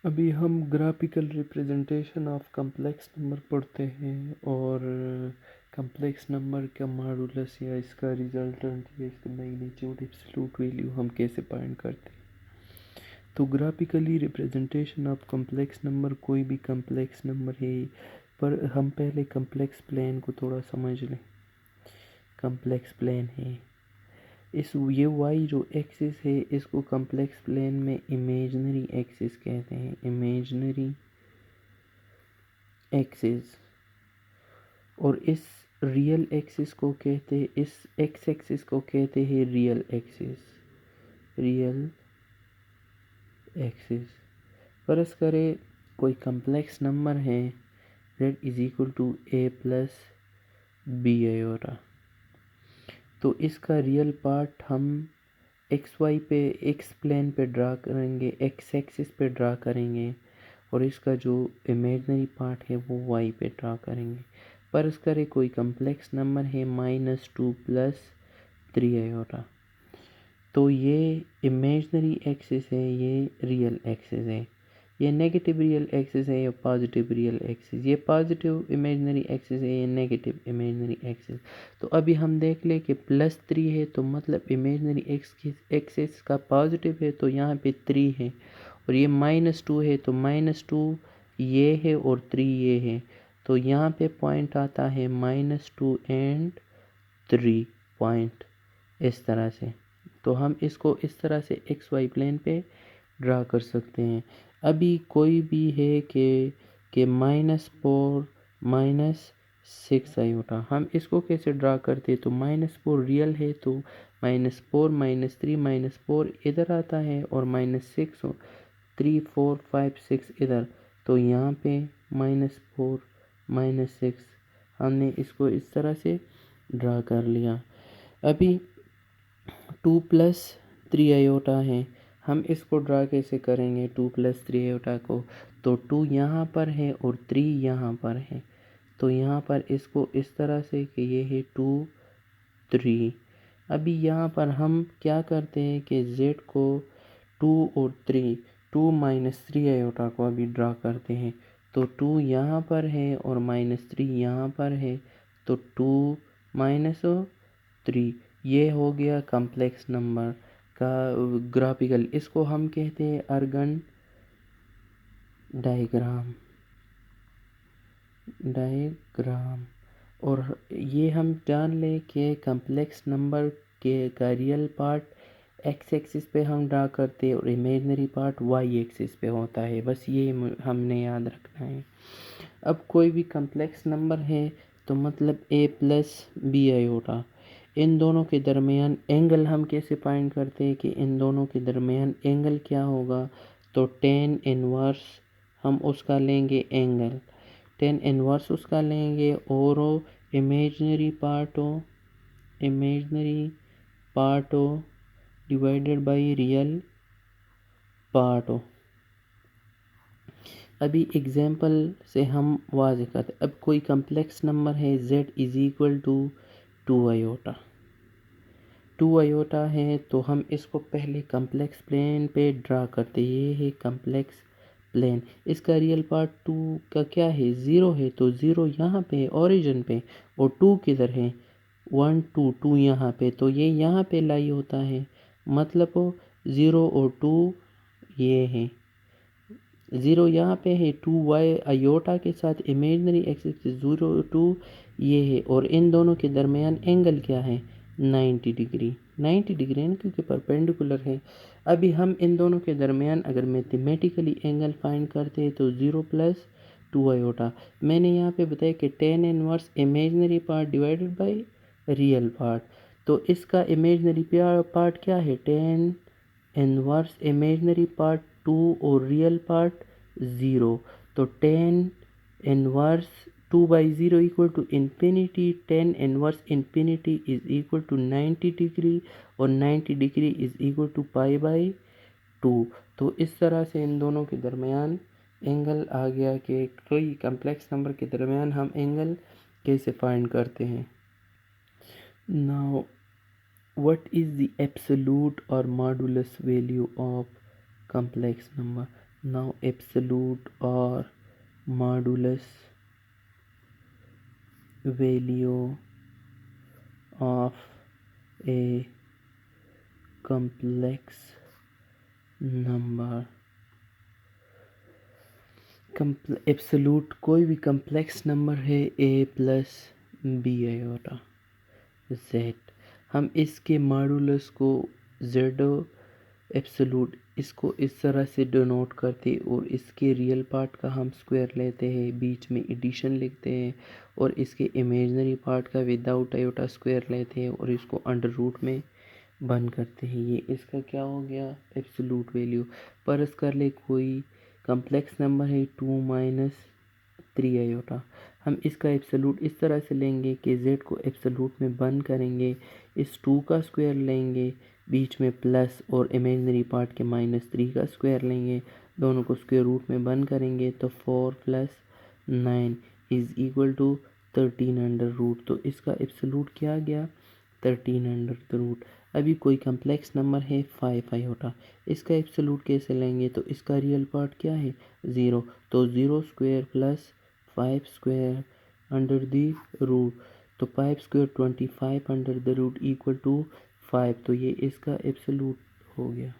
अभी हम graphical representation of complex number पढ़ते हैं और कम्प्लेक्स नंबर का मॉडुलस या इसका रिजल्टेंट या इसका मैग्नीट्यूड एब्सोल्यूट वैल्यू हम कैसे फाइंड करते हैं। तो graphically representation of complex number कोई भी कम्प्लेक्स नंबर है, पर हम पहले कम्प्लेक्स प्लेन को थोड़ा समझ लें। कम्प्लेक्स प्लेन है ये y जो एक्सिस है इसको कम्प्लेक्स प्लेन में इमेजिनरी एक्सिस कहते हैं। Imaginary axis. और इस रियल एक्सिस को कहते हैं, इस एक्स एक्सिस को कहते हैं रियल एक्सिस। Real axis. फर्ज करें कोई कम्प्लेक्स नंबर है z is equal to a plus B iota. तो इसका रियल पार्ट हम एक्स वाई पे एक्स प्लेन पे ड्रा करेंगे, एक्स एक्सिस पे ड्रा करेंगे, और इसका जो इमेजनरी पार्ट है वो वाई पे ड्रा करेंगे। फर्ज करें कोई कम्प्लेक्स नंबर है -2 प्लस 3 आयोटा। तो ये इमेजनरी एक्सिस है, ये रियल एक्सिस है। ये नेगेटिव रियल एक्सिस है या पॉजिटिव रियल एक्सिस। ये पॉजिटिव इमेजनरी एक्सिस है, ये नेगेटिव इमेजनरी एक्सिस। तो अभी हम देख ले कि +3 है तो मतलब इमेजनरी एक्सिस का पॉजिटिव है, तो यहाँ पे 3 है। और ये -2 है तो -2 ये है और 3 ये है। तो यहाँ पे पॉइंट आता है -2 एंड 3 पॉइंट, इस तरह से। तो हम इसको इस तरह से एक्स वाई प्लेन पे ड्रा कर सकते हैं। अभी कोई भी है कि -4 -6 आयोटा, हम इसको कैसे ड्रा करते हैं। तो -4 रियल है तो -4 -3 -4 इधर आता है और -6 3 4 5 6 इधर। तो यहाँ पे -4 -6 हमने इसको इस तरह से ड्रा कर लिया। अभी 2 + 3 आयोटा है, हम इसको ड्रा कैसे करेंगे 2 + 3 आयोटा को। तो 2 यहाँ पर है और 3 यहाँ पर है। तो यहाँ पर इसको इस तरह से कि ये है 2 3। अभी यहाँ पर हम क्या करते हैं कि z को 2 और 3 2 - 3 आयोटा को अभी ड्रा करते हैं। तो 2 यहाँ पर है और -3 यहाँ पर है, तो 2 - 3 ये हो गया कम्प्लेक्स नंबर का ग्राफिकल। इसको हम कहते हैं अर्गन डायग्राम। और ये हम जान लें कि कम्प्लेक्स नंबर के का रियल पार्ट एक्स एक्सिस पे हम ड्रा करते हैं और इमेजनरी पार्ट वाई एक्सिस पे होता है। बस ये हमने याद रखना है। अब कोई भी कम्प्लेक्स नंबर है तो मतलब a प्लस बी आयोटा, इन दोनों के दरमियान एंगल हम कैसे फाइंड करते हैं कि इन दोनों के दरमियान एंगल क्या होगा। तो tan इनवर्स हम उसका लेंगे एंगल, tan इनवर्स उसका लेंगे और इमेजनरी पार्ट हो डिवाइडेड बाई रियल पार्ट हो। अभी एग्जाम्पल से हम वाज़ेह करते हैं। अब कोई कम्प्लेक्स नंबर है z is equal to 2 iota. 2 iota है तो हम इसको पहले कम्प्लेक्स प्लेन पे ड्रा करते हैं। ये है कम्प्लेक्स प्लेन। इसका रियल पार्ट 2 का क्या है 0 है, तो 0 यहाँ पे है ओरिजिन पे, और 2 किधर है 1 2 2 यहाँ पे, तो ये यहाँ पे लाई होता है। मतलब 0 और 2 ये है, 0 यहाँ पे है, 2 वाई आयोटा के साथ इमेजनरी एक्सिस 0 2 ये है, और इन दोनों के दरमियान एंगल क्या है 90 डिग्री। 90 डिग्री है ना, क्योंकि परपेंडिकुलर है। अभी हम इन दोनों के दरमियान अगर मैथमेटिकली एंगल फाइंड करते हैं तो 0 + 2 आयोटा। मैंने यहाँ पे बताया कि tan inverse imaginary part divided by real part. तो इसका इमेजनरी पार्ट क्या है tan इनवर्स इमेजनरी पार्ट 2 और रियल पार्ट 0। तो tan inverse 2/0 equal to infinity, tan inverse infinity is equal to 90 degree, और 90 डिग्री इज इक्वल टू π/2। तो इस तरह से इन दोनों के दरमियान एंगल आ गया कि कोई कम्प्लेक्स नंबर के दरमियान हम एंगल कैसे फाइंड करते हैं। Now what is the absolute or modulus value of complex number। Now absolute or modulus value of a complex number, absolute कोई भी कम्प्लेक्स नंबर है a plus B iota Z, हम इसके मॉडुलस को जेडो absolute इसको इस तरह से डिनोट करते और इसके रियल पार्ट का हम स्क्वायर लेते हैं, बीच में एडिशन लिखते हैं और इसके इमेजिनरी पार्ट का विदाउट आयोटा स्क्वायर लेते हैं और इसको अंडर रूट में बंद करते हैं। ये इसका क्या हो गया, एब्सोलूट वैल्यू। परस कर ले कोई कम्प्लेक्स नंबर है 2 माइनस 3 आयोटा, हम इसका एब्सोलूट इस तरह से लेंगे कि z को एब्सोलूट में बंद करेंगे, इस 2 का स्क्वायर लेंगे, बीच में प्लस और इमेजिनरी पार्ट के -3 का स्क्वायर लेंगे, दोनों को स्क्वायर रूट में बंद करेंगे तो 4 + 9 is equal to 13 under root. तो इसका एब्सोलूट क्या गया, 13 अंडर रूट। अभी कोई कम्प्लेक्स नंबर है 5 आयोटा, इसका एब्सोलूट कैसे लेंगे, तो इसका रियल पार्ट क्या है 0, तो 0 square plus 5 square under the root, तो 5 square 25 under the root equal to 5, तो ये इसका एब्सोलूट हो गया।